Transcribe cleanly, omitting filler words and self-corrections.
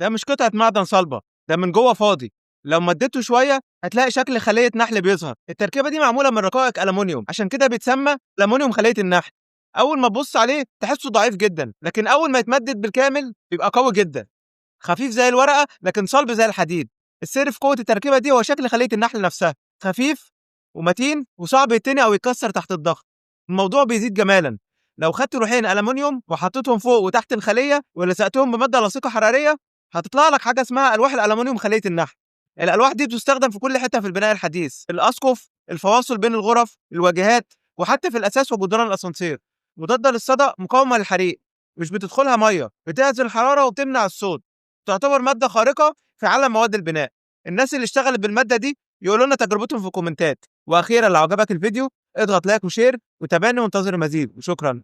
ده مش قطعة معدن صلبة، ده من جوه فاضي. لو مدته شوية هتلاقي شكل خلية نحل بيظهر. التركيبة دي معمولة من رقائق ألمونيوم، عشان كده بيتسمى ألمونيوم خلية النحل. أول ما تبص عليه تحسه ضعيف جدا، لكن أول ما يتمدد بالكامل بيبقى قوي جدا. خفيف زي الورقة لكن صلب زي الحديد. السر في قوة التركيبة دي هو شكل خلية النحل نفسها، خفيف ومتين وصعب يتني أو يتكسر تحت الضغط. الموضوع بيزيد جمالا لو خدت لوحين ألمونيوم وحطيتهم فوق وتحت الخلية ولزقتهم بمادة لاصقة حرارية، هتطلع لك حاجة اسمها ألواح الألمونيوم خلية النحل. الألواح دي بتستخدم في كل حتة في البناء الحديث، الأسقف، الفواصل بين الغرف، الواجهات، وحتى في الأساس وجدران الأسانسير. مضادة للصدأ، مقاومة للحريق، مش بتدخلها مية، بتعزل الحرارة وبتمنع الصوت. تعتبر مادة خارقة في عالم مواد البناء. الناس اللي اشتغلت بالمادة دي يقولوا لنا تجربتهم في الكومنتات. وأخيرا لو عجبك الفيديو اضغط لايك وشير وتابعني وانتظر المزيد، وشكرا.